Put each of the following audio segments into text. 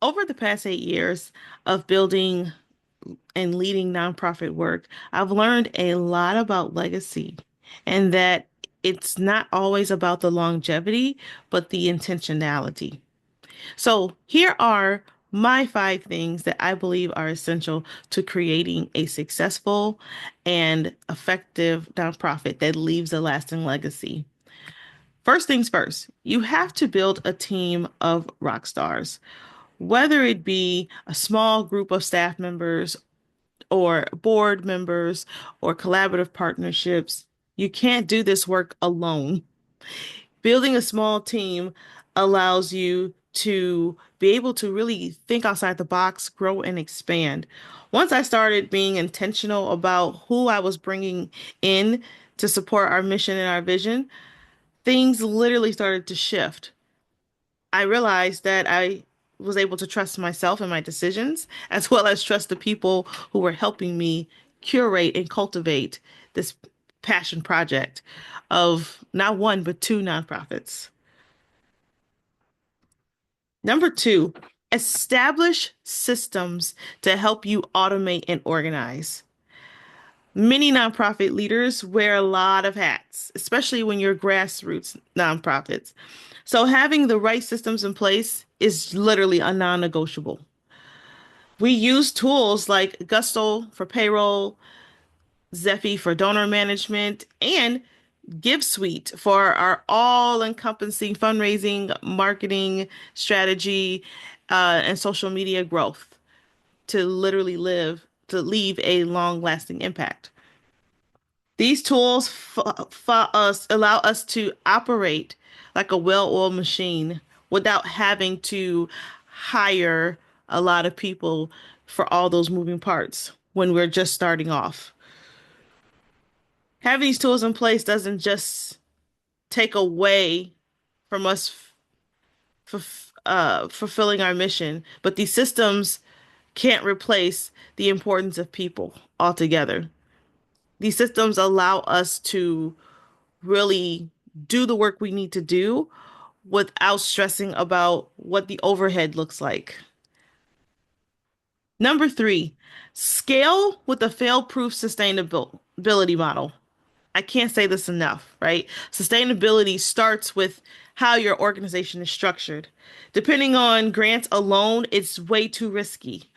Over the past 8 years of building and leading nonprofit work, I've learned a lot about legacy and that it's not always about the longevity, but the intentionality. So, here are my 5 things that I believe are essential to creating a successful and effective nonprofit that leaves a lasting legacy. First things first, you have to build a team of rock stars, whether it be a small group of staff members or board members or collaborative partnerships. You can't do this work alone. Building a small team allows you to be able to really think outside the box, grow and expand. Once I started being intentional about who I was bringing in to support our mission and our vision, things literally started to shift. I realized that I was able to trust myself and my decisions, as well as trust the people who were helping me curate and cultivate this passion project of not one, but two nonprofits. Number two, establish systems to help you automate and organize. Many nonprofit leaders wear a lot of hats, especially when you're grassroots nonprofits. So having the right systems in place is literally a non-negotiable. We use tools like Gusto for payroll, Zephy for donor management, and GiveSuite for our all-encompassing fundraising, marketing strategy, and social media growth to literally leave a long-lasting impact. These tools allow us to operate like a well-oiled machine without having to hire a lot of people for all those moving parts when we're just starting off. Having these tools in place doesn't just take away from us fulfilling our mission, but these systems can't replace the importance of people altogether. These systems allow us to really do the work we need to do without stressing about what the overhead looks like. Number three, scale with a fail-proof sustainability model. I can't say this enough, right? Sustainability starts with how your organization is structured. Depending on grants alone, it's way too risky.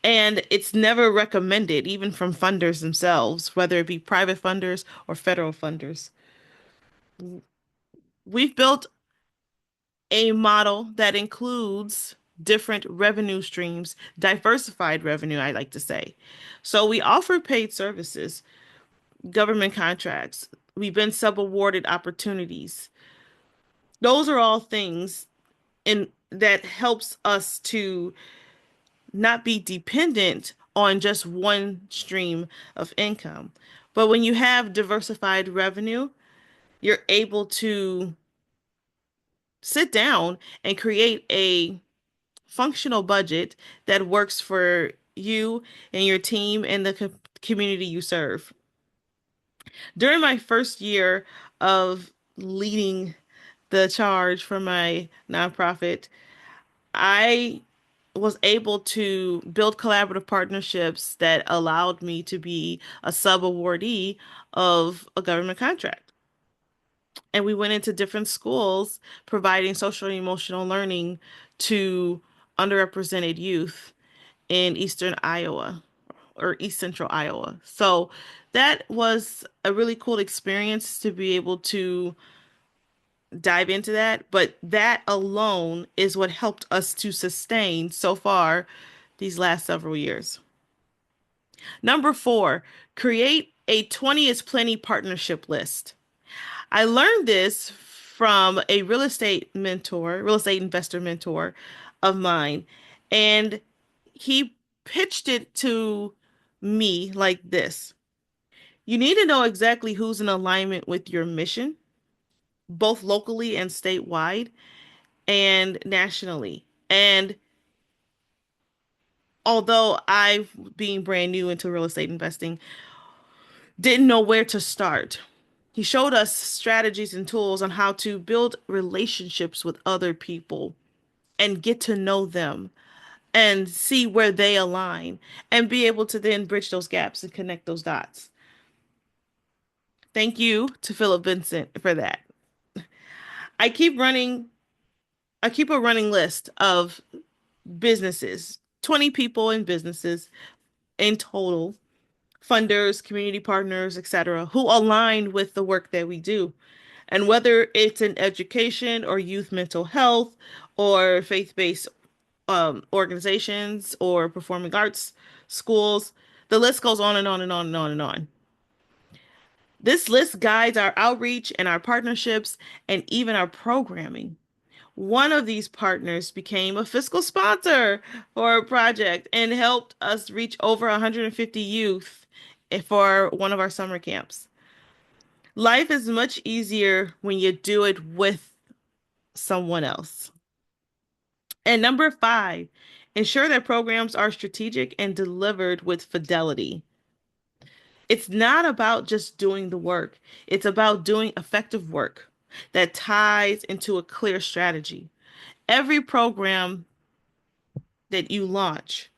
And it's never recommended, even from funders themselves, whether it be private funders or federal funders. We've built a model that includes different revenue streams, diversified revenue, I like to say. So we offer paid services, government contracts. We've been subawarded opportunities. Those are all things in that helps us to not be dependent on just one stream of income. But when you have diversified revenue, you're able to sit down and create a functional budget that works for you and your team and the community you serve. During my first year of leading the charge for my nonprofit, I was able to build collaborative partnerships that allowed me to be a sub-awardee of a government contract. And we went into different schools providing social and emotional learning to underrepresented youth in Eastern Iowa or East Central Iowa. So that was a really cool experience to be able to dive into that. But that alone is what helped us to sustain so far these last several years. Number four, create a 20 is plenty partnership list. I learned this from a real estate investor mentor of mine, and he pitched it to me like this. You need to know exactly who's in alignment with your mission, both locally and statewide and nationally. And although I've being brand new into real estate investing, didn't know where to start. He showed us strategies and tools on how to build relationships with other people and get to know them. and see where they align and be able to then bridge those gaps and connect those dots. Thank you to Philip Vincent for that. I keep running, I keep a running list of businesses, 20 people in businesses in total, funders, community partners, etc., who align with the work that we do. And whether it's in education or youth mental health or faith-based organizations or performing arts schools, the list goes on and on and on and on and on. This list guides our outreach and our partnerships and even our programming. One of these partners became a fiscal sponsor for a project and helped us reach over 150 youth for one of our summer camps. Life is much easier when you do it with someone else. And number five, ensure that programs are strategic and delivered with fidelity. It's not about just doing the work, it's about doing effective work that ties into a clear strategy. Every program that you launch,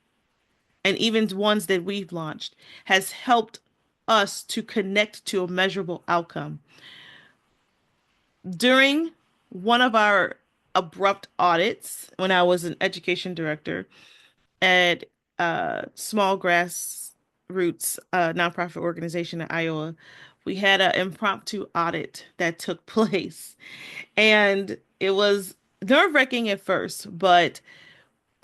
and even ones that we've launched, has helped us to connect to a measurable outcome. During one of our abrupt audits, when I was an education director at Small Grassroots nonprofit organization in Iowa, we had an impromptu audit that took place. And it was nerve-wracking at first, but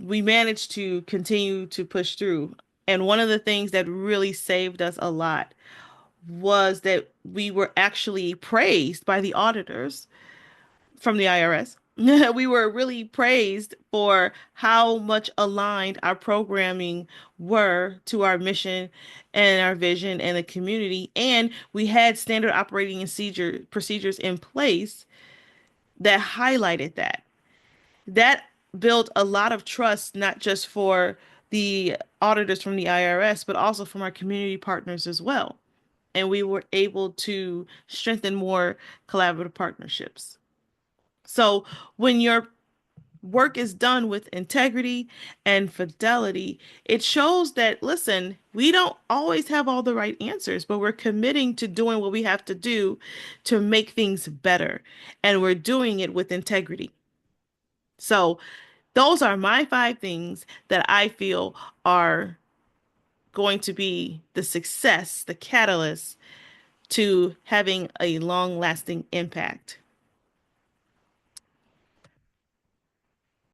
we managed to continue to push through. And one of the things that really saved us a lot was that we were actually praised by the auditors from the IRS. We were really praised for how much aligned our programming were to our mission and our vision and the community. And we had standard operating procedures in place that highlighted that. That built a lot of trust, not just for the auditors from the IRS, but also from our community partners as well. And we were able to strengthen more collaborative partnerships. So when your work is done with integrity and fidelity, it shows that, listen, we don't always have all the right answers, but we're committing to doing what we have to do to make things better. And we're doing it with integrity. So those are my five things that I feel are going to be the success, the catalyst to having a long-lasting impact.